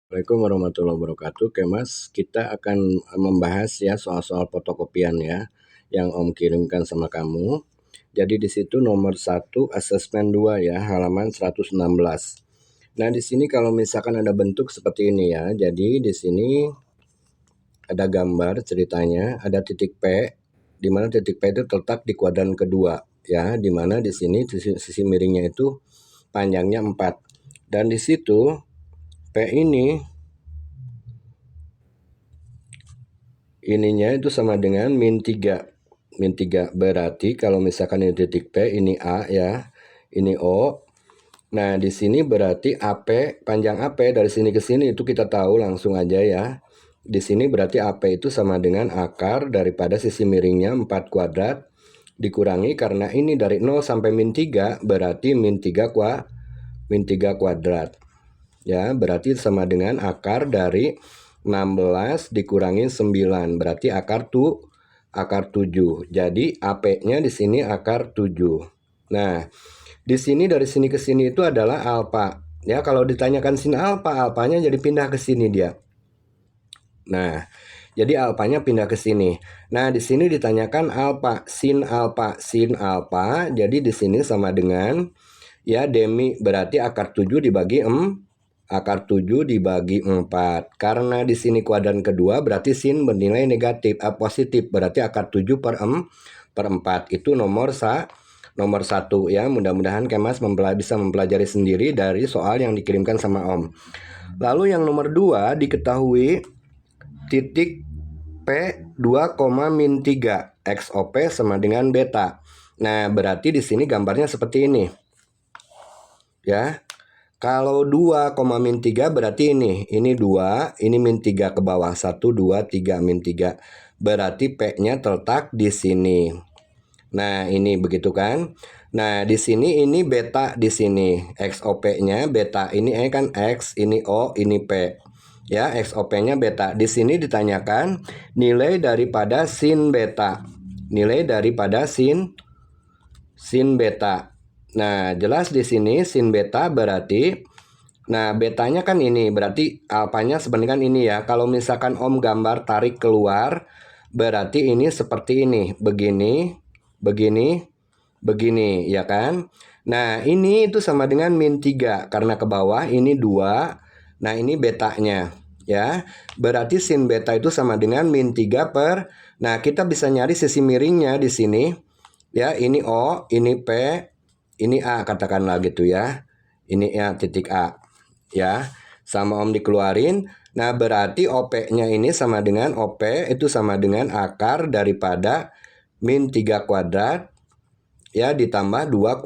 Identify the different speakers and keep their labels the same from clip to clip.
Speaker 1: Assalamualaikum warahmatullahi wabarakatuh. Oke Mas, kita akan membahas ya soal-soal fotokopian ya yang Om kirimkan sama kamu. Jadi di situ nomor 1 asesmen 2 ya, halaman 116. Nah, di sini kalau misalkan ada bentuk seperti ini ya. Jadi di sini ada gambar ceritanya, ada titik P, di mana titik P itu terletak di kuadran kedua ya, di mana di sini sisi miringnya itu panjangnya 4. Dan di situ P ininya itu sama dengan min 3. Min 3 berarti kalau misalkan ini titik P, ini A ya, ini O. Nah, di sini berarti AP, panjang AP dari sini ke sini itu kita tahu langsung aja ya. Di sini berarti AP itu sama dengan akar daripada sisi miringnya 4 kuadrat dikurangi karena ini dari 0 sampai min 3 berarti min 3 kuadrat. Ya, berarti sama dengan akar dari 16 dikurangi 9, berarti akar 7. Jadi AP-nya di sini akar 7. Nah, di sini dari sini ke sini itu adalah alfa. Ya, kalau ditanyakan sin alfa, alfanya jadi pindah ke sini dia. Nah, jadi alfanya pindah ke sini. Nah, di sini ditanyakan alfa, sin alfa, sin alfa. Jadi di sini sama dengan ya demi berarti akar 7 dibagi 4. Karena di sini kuadran kedua berarti sin bernilai negatif, positif, berarti akar 7 per 4. Itu nomor 1 ya. Mudah-mudahan Kemas bisa mempelajari sendiri dari soal yang dikirimkan sama Om. Lalu yang nomor 2 diketahui titik P 2, min 3 XOP sama dengan beta. Nah, berarti di sini gambarnya seperti ini. Ya. Kalau 2, min 3 berarti ini 2, ini min 3 ke bawah, 1, 2, 3, min 3. Berarti P-nya terletak di sini. Nah, ini begitu kan? Nah, di sini ini beta di sini. XOP-nya beta. Ini kan X, ini O, ini P. Ya, XOP-nya beta. Di sini ditanyakan nilai daripada sin beta. Nilai daripada sin beta. Nah, jelas di sini sin beta berarti, nah betanya kan ini, berarti alfanya sebenarnya kan ini ya. Kalau misalkan Om gambar tarik keluar, berarti ini seperti ini, begini, begini, begini, ya kan? Nah, ini itu sama dengan min 3, karena ke bawah ini 2, nah ini betanya, ya. Berarti sin beta itu sama dengan min 3 per, nah kita bisa nyari sisi miringnya di sini. Ya, ini O, ini P, ini A katakanlah gitu ya. Ini ya titik A. Ya, sama Om dikeluarin. Nah, berarti OP-nya ini sama dengan OP itu sama dengan akar daripada min 3 kuadrat ya ditambah 2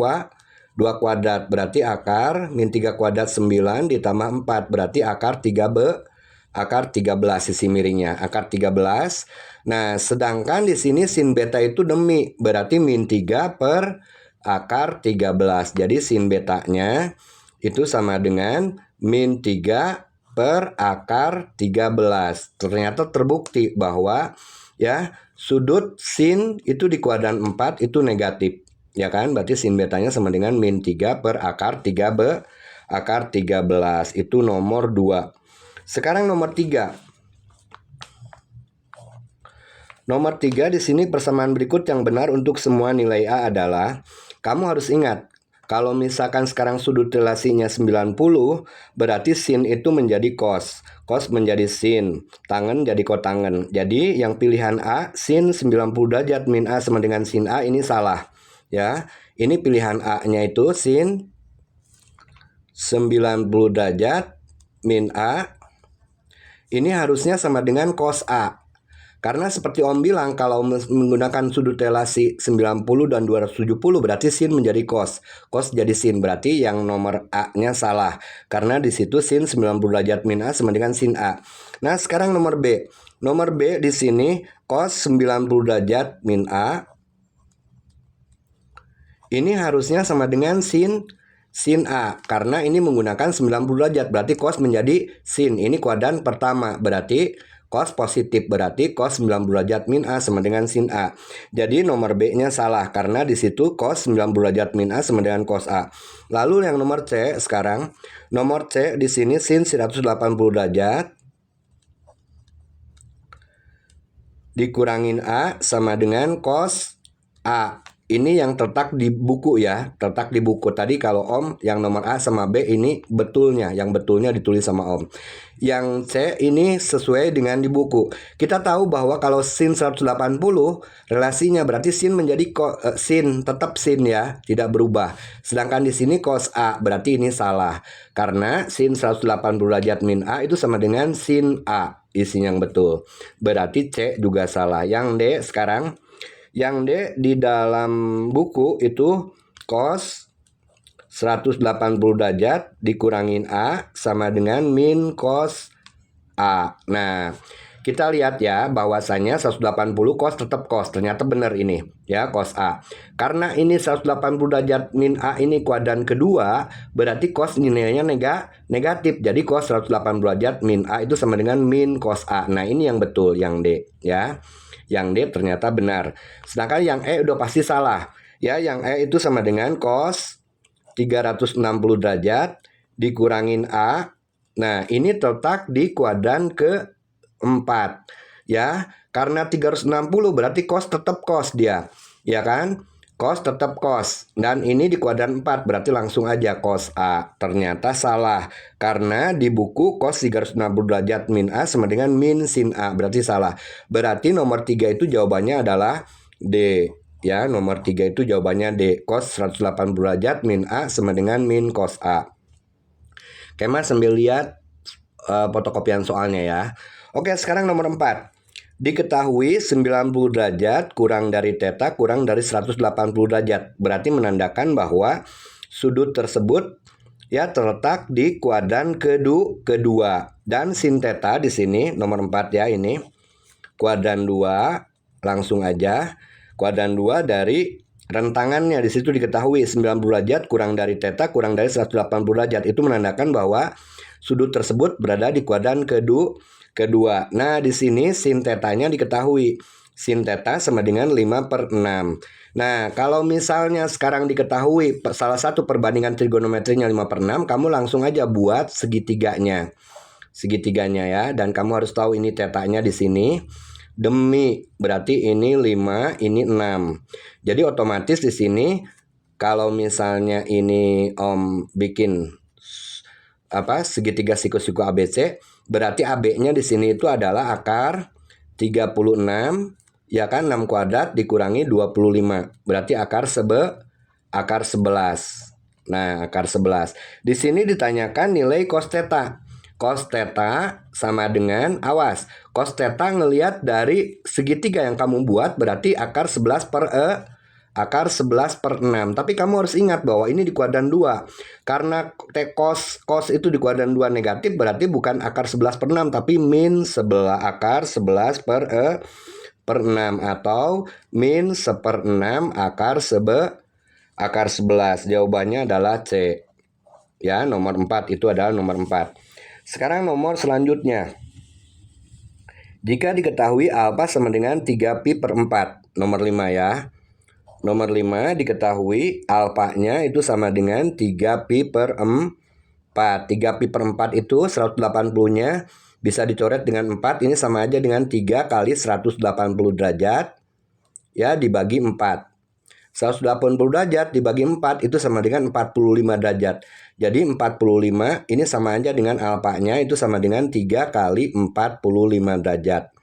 Speaker 1: kuadrat. Berarti akar min 3 kuadrat 9 ditambah 4 berarti akar 13 sisi miringnya, akar 13. Nah, sedangkan di sini sin beta itu demi, berarti min 3 per akar 13. Jadi sin betanya itu sama dengan min 3 per akar 13. Ternyata terbukti bahwa ya sudut sin itu di kuadran 4 itu negatif. Ya kan? Berarti sin betanya sama dengan min 3 per akar 13. Itu nomor 2. Sekarang nomor 3. Nomor 3 di sini persamaan berikut yang benar untuk semua nilai A adalah, kamu harus ingat, kalau misalkan sekarang sudut relasinya 90, berarti sin itu menjadi cos. Cos menjadi sin, tangen jadi kotangen. Jadi yang pilihan A, sin 90 derajat min A sama dengan sin A, ini salah. Ya, ini pilihan A-nya itu sin 90 derajat min A. Ini harusnya sama dengan cos A. Karena seperti Om bilang, kalau menggunakan sudut relasi 90 dan 270 berarti sin menjadi cos. Cos jadi sin, berarti yang nomor A-nya salah. Karena di situ sin 90 derajat min A sama dengan sin A. Nah, sekarang nomor B. Nomor B di sini cos 90 derajat min A. Ini harusnya sama dengan sin A, karena ini menggunakan 90 derajat, berarti cos menjadi sin. Ini kuadran pertama, berarti cos positif, berarti cos 90 derajat min A sama dengan sin A. Jadi nomor B-nya salah karena di situ cos 90 derajat min A sama dengan cos A. Lalu yang nomor C sekarang, nomor C di sini sin 180 derajat dikurangin A sama dengan cos A. Ini yang tertak di buku ya, tertak di buku. Tadi kalau Om yang nomor A sama B ini betulnya, yang betulnya ditulis sama Om. Yang C ini sesuai dengan di buku. Kita tahu bahwa kalau sin 180 relasinya berarti sin menjadi sin, tetap sin ya, tidak berubah. Sedangkan di sini cos A, berarti ini salah. Karena sin 180 derajat min A itu sama dengan sin A. Isinya yang betul. Berarti C juga salah. Yang D sekarang, yang D di dalam buku itu cos 180 derajat dikurangin A sama dengan min cos A. Nah, kita lihat ya bahwasanya 180 cos tetap cos. Ternyata benar ini ya, cos A. Karena ini 180 derajat min A ini kuadran kedua, berarti cos nilainya negatif. Jadi cos 180 derajat min A itu sama dengan min cos A. Nah, ini yang betul, yang D ya. Yang D ternyata benar. Sedangkan yang E udah pasti salah. Ya, yang E itu sama dengan cos 360 derajat dikurangin A. Nah, ini terletak di kuadran keempat. Ya, karena 360 berarti cos tetap cos dia. Ya kan? Cos tetap cos. Dan ini di kuadran 4 berarti langsung aja cos A. Ternyata salah. Karena di buku cos 360 derajat min A sama dengan min sin A. Berarti salah. Berarti nomor 3 itu jawabannya adalah D. Ya, nomor 3 itu jawabannya D. Cos 180 derajat min A sama dengan min cos A. Oke mas, sambil lihat fotokopian soalnya ya. Oke, sekarang nomor 4. Diketahui 90 derajat kurang dari theta kurang dari 180 derajat. Berarti menandakan bahwa sudut tersebut ya terletak di kuadran kedua. Dan sin theta di sini nomor 4 ya, ini kuadran 2, langsung aja. Kuadran 2 dari rentangannya di situ diketahui 90 derajat kurang dari theta kurang dari 180 derajat. Itu menandakan bahwa sudut tersebut berada di kuadran kedua. Nah, di sini sin tetanya diketahui. Sin theta sama dengan 5/6. Nah, kalau misalnya sekarang diketahui salah satu perbandingan trigonometrinya 5/6, kamu langsung aja buat segitiganya. Segitiganya ya, dan kamu harus tahu ini tetanya di sini. Demi berarti ini 5, ini 6. Jadi otomatis di sini kalau misalnya ini Om bikin segitiga siku-siku ABC, berarti AB-nya di sini itu adalah akar 36 ya kan, 6 kuadrat dikurangi 25. Berarti akar 11. Nah, akar 11. Di sini ditanyakan nilai cos theta. Cos theta sama dengan, awas, cos theta ngelihat dari segitiga yang kamu buat berarti akar 11/6. Tapi kamu harus ingat bahwa ini di kuadran 2. Karena cos itu di kuadran 2 negatif, berarti bukan akar 11/6 tapi min akar 11/6 atau min 1/6 akar 11. Jawabannya adalah C. Ya, nomor 4 itu adalah nomor 4. Sekarang nomor selanjutnya. Jika diketahui alfa sama dengan 3pi/4. Nomor 5 ya. Nomor 5 diketahui alfanya itu sama dengan 3pi/4. 3pi/4 itu 180-nya bisa dicoret dengan 4. Ini sama aja dengan 3 kali 180 derajat ya dibagi 4. 180 derajat dibagi 4 itu sama dengan 45 derajat. Jadi 45 ini sama aja dengan alfanya itu sama dengan 3 kali 45 derajat.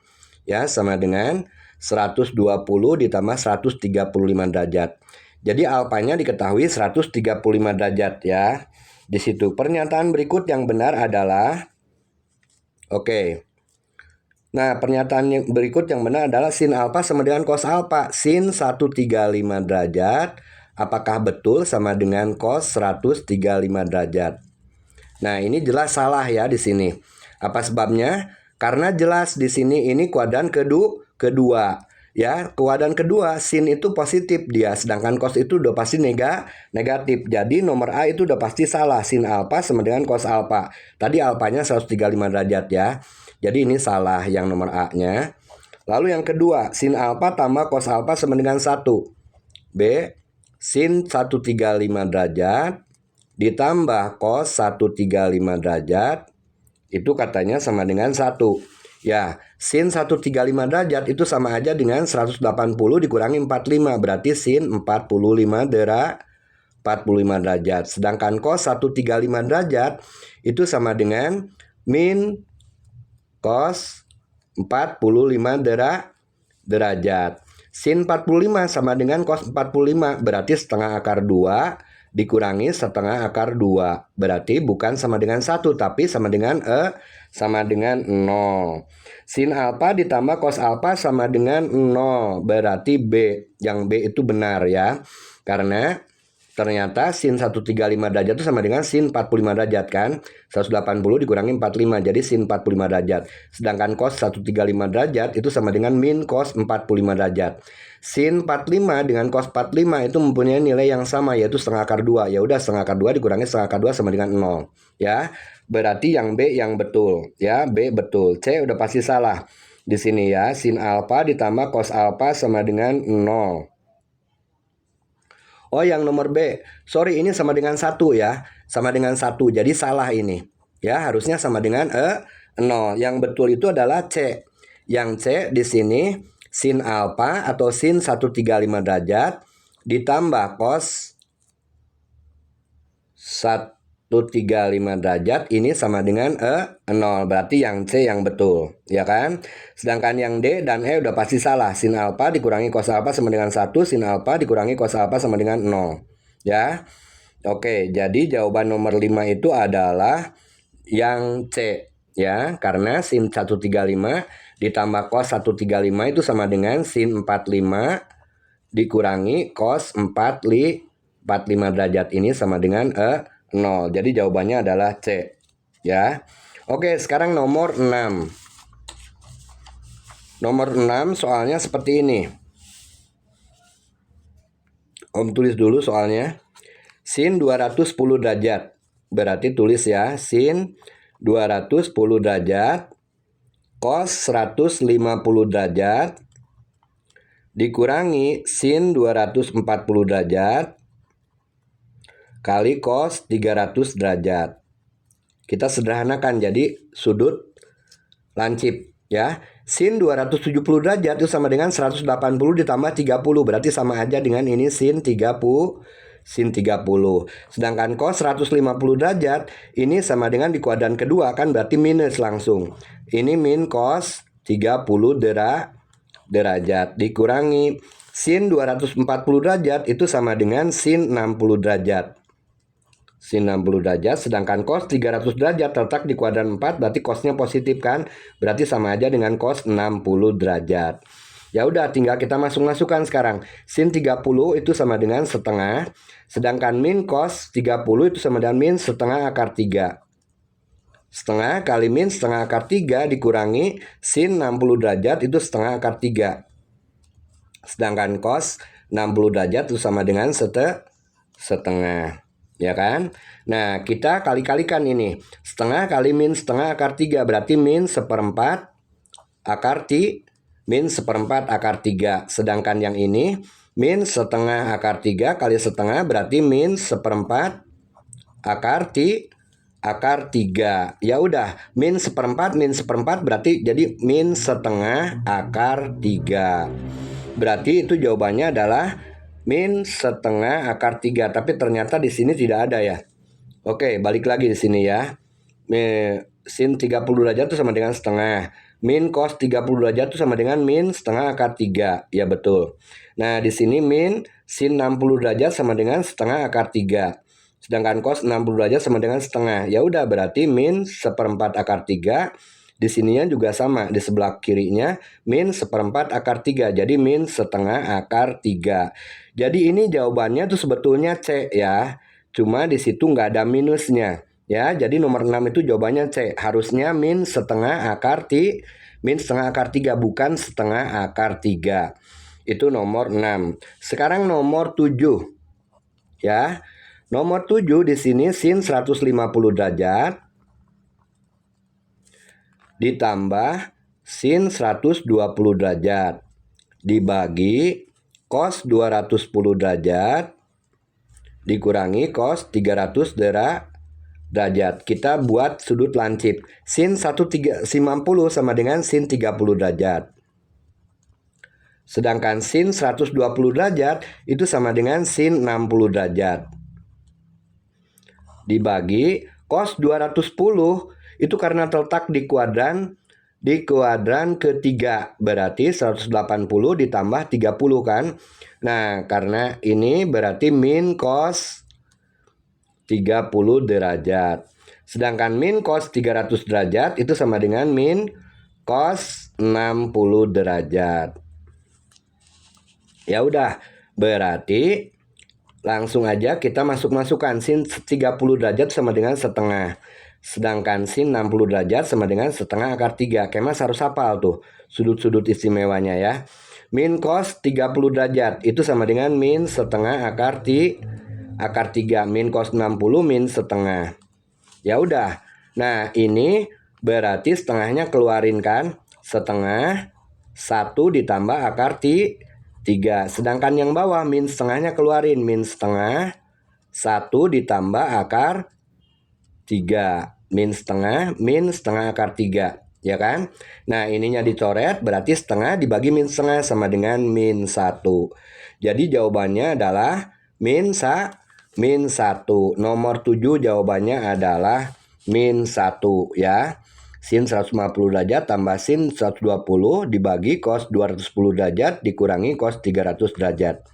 Speaker 1: Ya, sama dengan 120 ditambah 135 derajat. Jadi alfanya diketahui 135 derajat ya. Di situ pernyataan berikut yang benar adalah Nah, pernyataan yang berikut yang benar adalah sin alfa sama dengan cos alfa. Sin 135 derajat apakah betul sama dengan cos 135 derajat? Nah, ini jelas salah ya di sini. Apa sebabnya? Karena jelas di sini ini kuadran kedua. Ya, kuadran kedua sin itu positif dia, sedangkan cos itu udah pasti negatif. Jadi nomor A itu udah pasti salah. Sin alfa sama dengan cos alfa. Tadi alfanya 135 derajat ya. Jadi ini salah yang nomor A-nya. Lalu yang kedua, sin alfa tambah cos alfa sama dengan 1. B, sin 135 derajat ditambah cos 135 derajat itu katanya sama dengan 1. Ya, sin 135 derajat itu sama aja dengan 180 dikurangi 45. Berarti sin 45 derajat. Sedangkan cos 135 derajat itu sama dengan min cos 45 derajat. Sin 45 sama dengan cos 45, berarti setengah akar 2 dikurangi setengah akar 2. Berarti bukan sama dengan 1, tapi sama dengan 0. Sin alfa ditambah cos alfa sama dengan 0. Berarti B. Yang B itu benar ya. Karena ternyata sin 135 derajat itu sama dengan sin 45 derajat kan. 180 dikurangi 45 jadi sin 45 derajat. Sedangkan cos 135 derajat itu sama dengan min cos 45 derajat. Sin 45 dengan cos 45 itu mempunyai nilai yang sama yaitu setengah akar 2. Ya udah setengah akar 2 dikurangi setengah akar 2 sama dengan 0 ya. Berarti yang B yang betul ya, B betul. C udah pasti salah. Di sini ya, sin alfa ditambah cos alfa sama dengan 0. Oh, yang nomor B. Sorry, ini sama dengan 1 ya. Sama dengan 1. Jadi salah ini. Ya, harusnya sama dengan 0. Yang betul itu adalah C. Yang C di sini sin alfa atau sin 135 derajat ditambah cos 135 derajat ini sama dengan 0. Berarti yang C yang betul, ya kan? Sedangkan yang D dan E udah pasti salah. Sin alfa dikurangi cos alfa sama dengan 1, sin alfa dikurangi cos alfa sama dengan 0. Ya. Oke, jadi jawaban nomor 5 itu adalah yang C, ya. Karena sin 135 ditambah cos 135 itu sama dengan sin 45 dikurangi cos 45 derajat ini sama dengan 0. Jadi jawabannya adalah C. Ya. Oke, sekarang nomor 6. Nomor 6 soalnya seperti ini. Om tulis dulu soalnya. Sin 210 derajat. Berarti tulis ya, sin 210 derajat cos 150 derajat dikurangi sin 240 derajat kali cos 300 derajat. Kita sederhanakan jadi sudut lancip ya. Sin 270 derajat itu sama dengan 180 ditambah 30. Berarti sama aja dengan ini sin 30. Sedangkan cos 150 derajat ini sama dengan di kuadran kedua kan, berarti minus langsung. Ini min cos 30 derajat dikurangi sin 240 derajat itu sama dengan sin 60 derajat. Sin 60 derajat, sedangkan cos 300 derajat terletak di kuadran 4, berarti cosnya positif kan? Berarti sama aja dengan cos 60 derajat. Ya udah, tinggal kita masukkan sekarang. Sin 30 itu sama dengan setengah, sedangkan min cos 30 itu sama dengan min setengah akar 3. Setengah kali min setengah akar 3 dikurangi sin 60 derajat itu setengah akar 3. Sedangkan cos 60 derajat itu sama dengan setengah. Ya kan? Nah, kita kali-kalikan ini. Setengah kali min setengah akar 3 berarti min seperempat akar min seperempat akar 3. Sedangkan yang ini min setengah akar 3 kali setengah berarti min seperempat akar 3. Ya udah, min seperempat berarti jadi min setengah akar 3. Berarti itu jawabannya adalah min setengah akar 3, tapi ternyata di sini tidak ada ya. Oke, balik lagi di sini ya. Sin 30 derajat itu sama dengan setengah. Min cos 30 derajat itu sama dengan min setengah akar 3. Ya betul. Nah, di sini min sin 60 derajat sama dengan setengah akar 3. Sedangkan cos 60 derajat sama dengan setengah. Ya udah, berarti min seperempat akar 3. Di sininya juga sama, di sebelah kirinya min seperempat akar 3. Jadi min setengah akar 3. Jadi ini jawabannya tuh sebetulnya C ya. Cuma di situ nggak ada minusnya ya. Jadi nomor 6 itu jawabannya C. Harusnya min setengah akar 3 bukan setengah akar 3. Itu nomor 6. Sekarang nomor 7. Ya. Nomor 7 di sini sin 150 derajat ditambah sin 120 derajat dibagi cos 210 derajat dikurangi cos 300 derajat. Kita buat sudut lancip. Sin 150 sama dengan sin 30 derajat. Sedangkan sin 120 derajat itu sama dengan sin 60 derajat. Dibagi cos 210 itu karena terletak di kuadran ketiga, berarti 180 ditambah 30 kan. Nah, karena ini berarti min cos 30 derajat. Sedangkan min cos 300 derajat itu sama dengan min cos 60 derajat. Ya udah, berarti langsung aja kita masukkan sin 30 derajat sama dengan setengah. Sedangkan sin 60 derajat sama dengan setengah akar 3. Kemas harus hafal tuh sudut-sudut istimewanya ya. Min cos 30 derajat itu sama dengan min setengah akar 3. Min cos 60 min setengah. Ya udah. Nah, ini berarti setengahnya keluarin kan? Setengah 1 ditambah akar 3. Sedangkan yang bawah min setengahnya keluarin, min setengah 1 ditambah akar 3. Min setengah akar 3. Ya kan? Nah, ininya dicoret, berarti setengah dibagi min setengah sama dengan min 1. Jadi jawabannya adalah min 1. Nomor 7 jawabannya adalah min 1 ya. Sin 150 derajat tambah sin 120 dibagi cos 210 derajat dikurangi cos 300 derajat.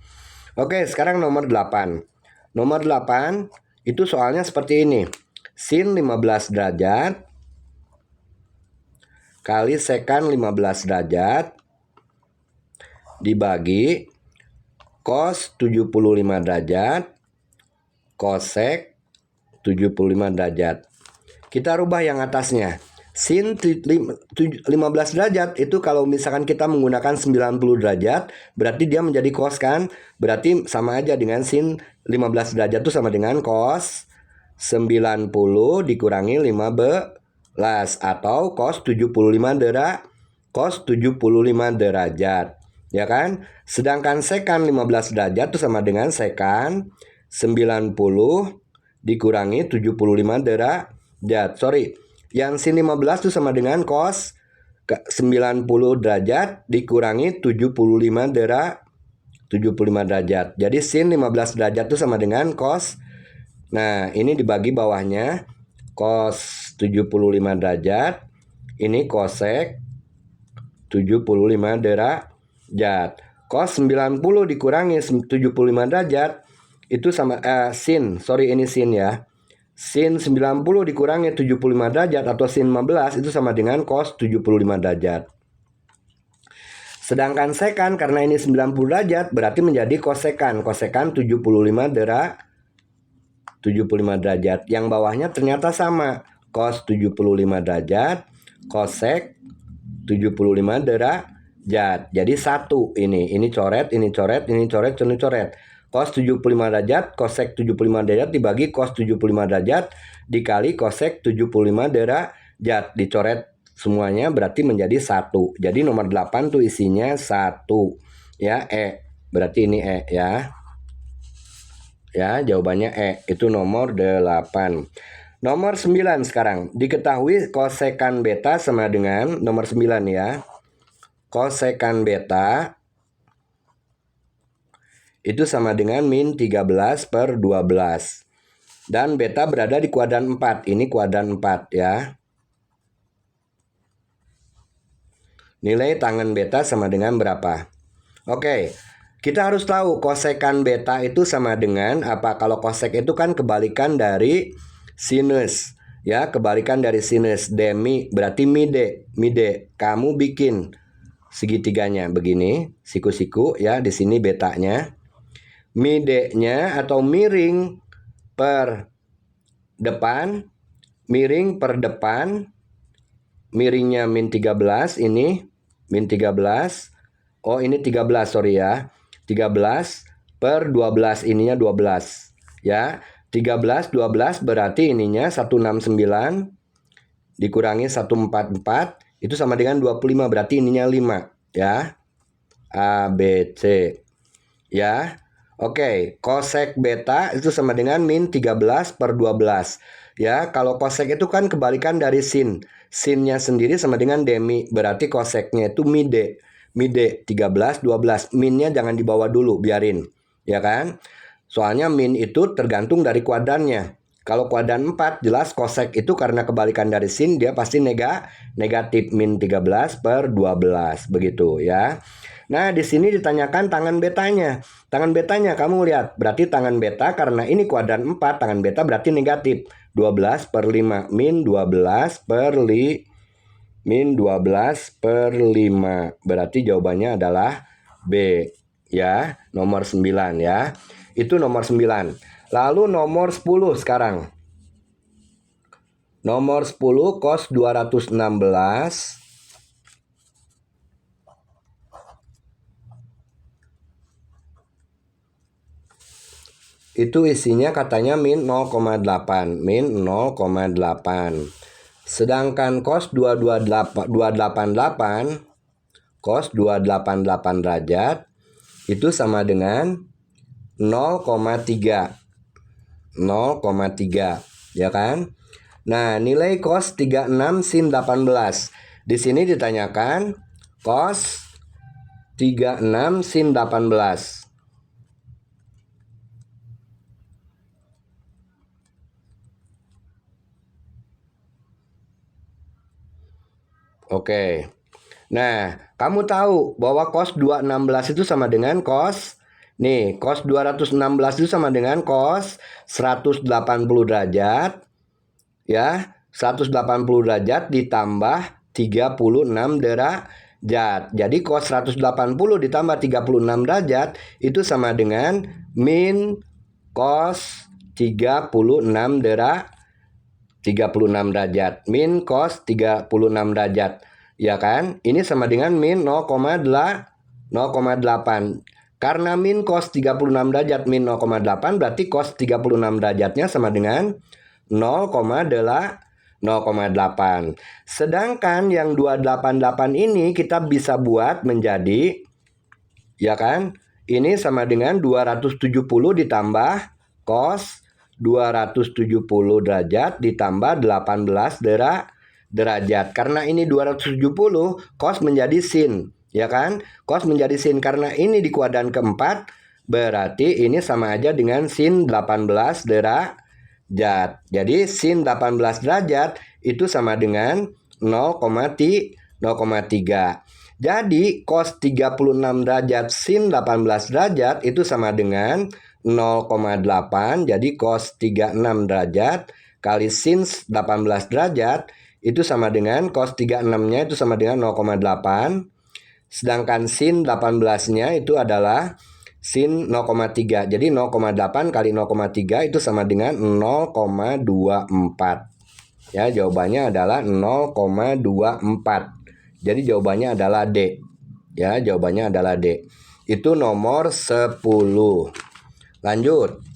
Speaker 1: Oke, sekarang nomor 8. Nomor 8 itu soalnya seperti ini. Sin 15 derajat kali sekan 15 derajat dibagi cos 75 derajat kosek 75 derajat. Kita rubah yang atasnya. Sin 15 derajat itu kalau misalkan kita menggunakan 90 derajat berarti dia menjadi cos kan? Berarti sama aja dengan sin 15 derajat itu sama dengan cos 90 dikurangi 15 atau cos 75 derajat. Ya kan? Sedangkan sekan 15 derajat itu sama dengan sekan 90 dikurangi 75 derajat. Sorry. Yang sin 15 itu sama dengan cos 90 derajat dikurangi 75 derajat. Jadi sin 15 derajat itu sama dengan cos. Nah, ini dibagi bawahnya cos 75 derajat. Ini kosek 75 derajat. Cos 90 dikurangi 75 derajat itu sama sin. Sorry, ini sin ya. Sin 90 dikurangi 75 derajat atau sin 15 itu sama dengan cos 75 derajat. Sedangkan sekan karena ini 90 derajat berarti menjadi kosekan. Kosekan 75 derajat. Yang bawahnya ternyata sama. Cos 75 derajat, kosek 75 derajat. Jadi satu ini coret, ini coret, ini coret, ini coret. Cos 75 derajat, kosek 75 derajat dibagi cos 75 derajat dikali kosek 75 derajat. Dicoret semuanya berarti menjadi 1. Jadi nomor 8 tuh isinya 1. Ya, Berarti ini ya. Ya, jawabannya itu nomor 8. Nomor 9 sekarang. Diketahui kosekan beta sama dengan nomor 9 ya. Kosekan beta itu sama dengan min 13/12. Dan beta berada di kuadran 4. Ini kuadran 4 ya. Nilai tangen beta sama dengan berapa? Oke. Kita harus tahu kosekan beta itu sama dengan apa? Kalau kosek itu kan kebalikan dari sinus. Ya, kebalikan dari sinus. Demi berarti mide. Kamu bikin segitiganya begini, siku-siku ya, di sini betanya. Mide-nya atau miring per depan, miringnya min 13 ini, min 13. Oh, ini 13, sorry ya. 13/12 ininya 12 ya. 13/12 berarti ininya 169 dikurangi 144 itu sama dengan 25, berarti ininya 5 ya. A, B, C ya. Oke, kosek beta itu sama dengan min 13 per 12 ya. Kalau kosek itu kan kebalikan dari sin. Sinnya sendiri sama dengan demi, berarti koseknya itu mide. Mide 13, 12. Minnya jangan dibawa dulu, biarin ya kan. Soalnya min itu tergantung dari kuadrannya. Kalau kuadran 4 jelas kosek itu karena kebalikan dari sin, dia pasti negatif, min 13 per 12 begitu ya. Nah, di sini ditanyakan tangan betanya. Tangan betanya kamu lihat, berarti tangan beta karena ini kuadran 4, tangan beta berarti negatif. 12 per 5, min 12 per 5. Berarti jawabannya adalah B ya, nomor 9 ya. Itu nomor 9. Lalu nomor 10 sekarang. Nomor 10 cos 216 itu isinya katanya min 0,8, min 0,8. Sedangkan cos 288 cos 288 derajat itu sama dengan 0,3 ya kan. Nah, nilai cos 36 sin 18. Di sini ditanyakan cos 36 sin 18. Oke. Nah, kamu tahu bahwa cos 216 itu sama dengan cos cos 216 itu sama dengan cos 180 derajat ya. 180 derajat ditambah 36 derajat. Jadi cos 180 ditambah 36 derajat itu sama dengan min cos 36 derajat. Min cos 36 derajat. Ya kan? Ini sama dengan min 0,8. Karena min cos 36 derajat min 0,8 berarti cos 36 derajatnya sama dengan 0,8. Sedangkan yang 288 ini kita bisa buat menjadi ya kan? Ini sama dengan 270 ditambah cos 270 derajat ditambah 18 derajat. Karena ini 270, cos menjadi sin, ya kan? Cos menjadi sin karena ini di kuadran keempat, berarti ini sama aja dengan sin 18 derajat. Jadi sin 18 derajat itu sama dengan 0,3. Jadi cos 36 derajat sin 18 derajat itu sama dengan 0,8. Jadi cos 36 derajat kali sin 18 derajat itu sama dengan cos 36-nya itu sama dengan 0,8. Sedangkan sin 18-nya itu adalah sin 0,3. Jadi 0,8 kali 0,3 itu sama dengan 0,24. Ya, jawabannya adalah 0,24. Jadi jawabannya adalah D. Ya, jawabannya adalah D. Itu nomor 10. Lanjut.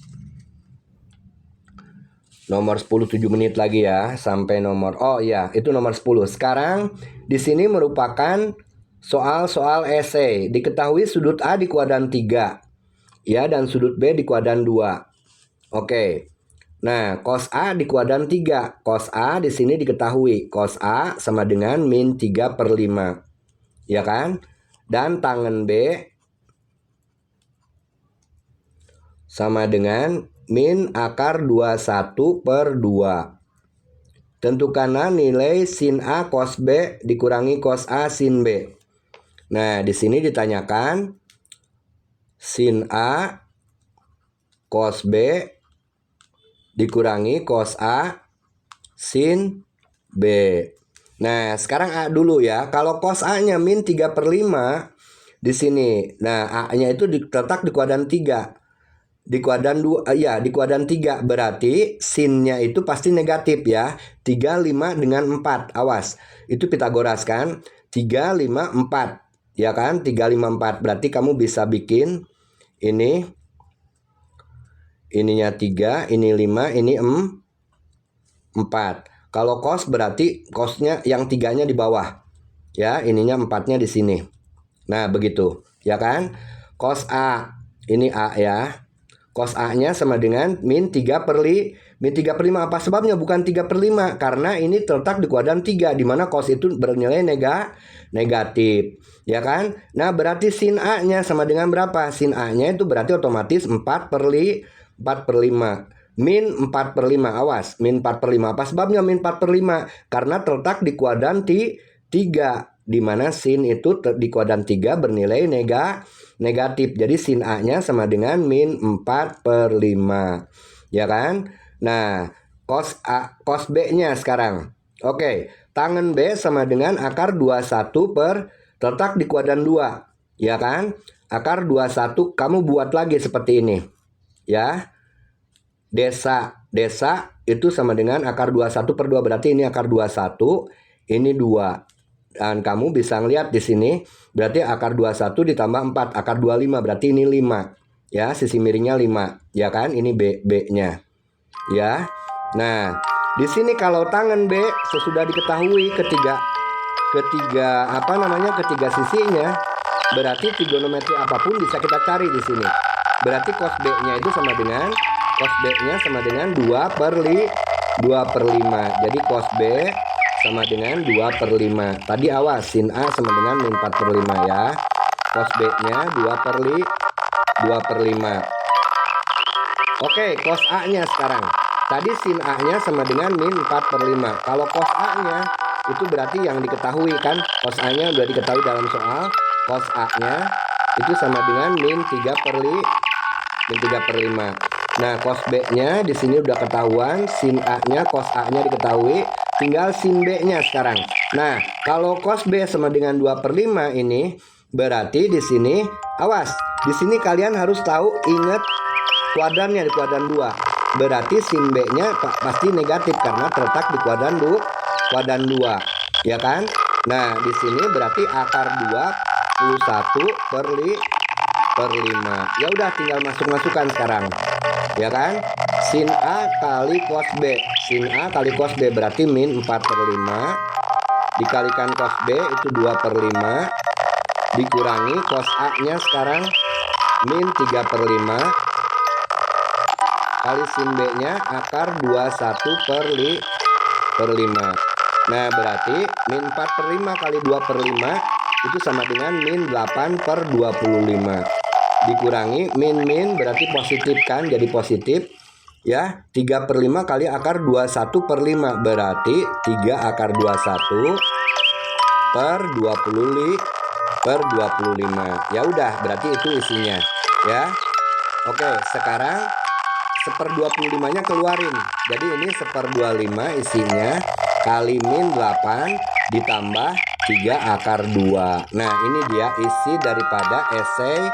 Speaker 1: Nomor 10 7 menit lagi ya sampai nomor itu nomor 10. Sekarang di sini merupakan soal-soal esai. Diketahui sudut A di kuadran 3 ya dan sudut B di kuadran 2. Oke. Nah, cos A di kuadran 3. Cos A di sini diketahui. Cos A sama dengan min 3 per 5. Ya kan? Dan tangan B sama dengan min akar 21 per 2. Tentukanlah nilai sin A cos B dikurangi cos A sin B. Nah, di sini ditanyakan sin A cos B dikurangi cos A sin B. Nah, sekarang A dulu ya. Kalau cos A-nya min 3 per 5 di sini. Nah, A-nya itu terletak di kuadran 3. Di kuadran 2 di kuadran 3 berarti sin-nya itu pasti negatif ya. 3 5 dengan 4. Awas. Itu Pitagoras kan? 3 5 4. Ya kan? 3 5 4. Berarti kamu bisa bikin ini ininya 3, ini 5, ini 4. Kalau cos berarti cosnya yang 3-nya di bawah. Ya, ininya 4-nya di sini. Nah, begitu. Ya kan? Cos A. Ini A ya. Cos A-nya sama dengan min 3/5. Min 3/5 apa sebabnya bukan 3/5? Karena ini terletak di kuadran 3, di mana cos itu bernilai negatif. Ya kan? Nah, berarti sin A-nya sama dengan berapa? Sin A-nya itu berarti otomatis 4/5. Min 4/5. Awas, min 4/5. Apa sebabnya min 4/5? Karena terletak di kuadran 3, di mana sin itu di kuadran 3 bernilai negatif. Jadi sin A-nya sama dengan min 4/5. Ya kan? Nah, cos B-nya sekarang. Oke, tangen B sama dengan akar 21 terletak di kuadran 2. Ya kan? Akar 21 kamu buat lagi seperti ini. Ya. Desa itu sama dengan akar 21/2, berarti ini akar 21, ini 2. Dan kamu bisa ngeliat di sini, berarti akar 21 ditambah 4, akar 25, berarti ini 5. Ya, sisi miringnya 5. Ya kan, ini B-nya. Ya. Nah, di sini kalau tangen B sesudah diketahui ketiga sisinya, berarti trigonometri apapun bisa kita cari di sini. Berarti cos B-nya itu sama dengan cos B-nya sama dengan 2/5. Jadi cos B sama dengan 2/5. Tadi awas, sin A sama dengan min 4/5 ya. Cos B-nya 2/5. Oke, cos A-nya sekarang. Tadi sin A-nya sama dengan min 4/5. Kalau cos A-nya itu berarti yang diketahui kan. Cos A-nya udah diketahui dalam soal. Cos A-nya itu sama dengan min 3/5. Nah, cos B-nya di sini udah ketahuan, sin A-nya, cos A-nya diketahui, tinggal sin B-nya sekarang. Nah, kalau cos B sama dengan 2/5 ini, berarti di sini, awas, di sini kalian harus tahu, ingat kuadrannya di kuadran 2. Berarti sin B-nya pasti negatif karena terletak di kuadran 2, ya kan? Nah, di sini berarti akar 21/5. Ya udah, tinggal masukkan sekarang. Ya kan? Sin A kali cos B. Sin A kali cos B berarti min 4/5. Dikalikan cos B itu 2/5. Dikurangi cos A-nya sekarang min 3/5. Kali sin B-nya akar 21/5. Nah, berarti min 4/5 kali 2/5 itu sama dengan min 8/25. Dikurangi min berarti positif kan, jadi positif ya. 3/5 kali akar 21/5 berarti 3 akar 21/25. Ya udah, berarti itu isinya ya. Oke, sekarang 1/25-nya keluarin. Jadi ini 1/25 isinya kali min 8 ditambah 3 akar 2. Nah, ini dia isi daripada esai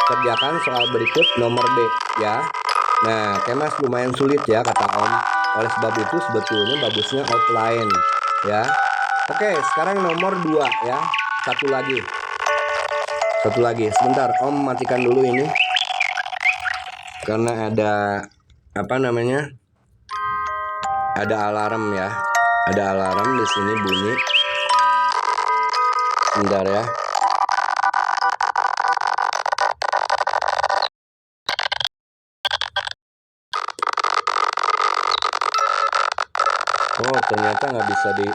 Speaker 1: kerjakan soal berikut nomor B ya. Nah, Kemas lumayan sulit ya kata Om. Oleh sebab itu sebetulnya bagusnya offline ya. Oke, sekarang nomor 2 ya. Satu lagi. Sebentar, Om matikan dulu ini. Karena ada ada alarm ya. Ada alarm di sini bunyi. Sebentar ya. Oh, ternyata nggak bisa di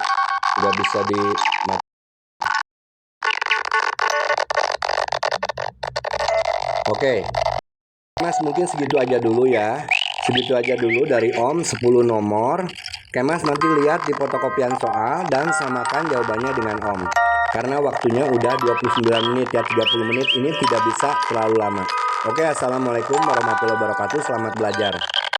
Speaker 1: Oke, Mas mungkin segitu aja dulu ya. Segitu aja dulu dari Om 10 nomor. Kemas nanti lihat di fotokopian soal dan samakan jawabannya dengan Om. Karena waktunya udah 29 menit ya, 30 menit ini tidak bisa terlalu lama. Oke, assalamualaikum warahmatullahi wabarakatuh. Selamat belajar.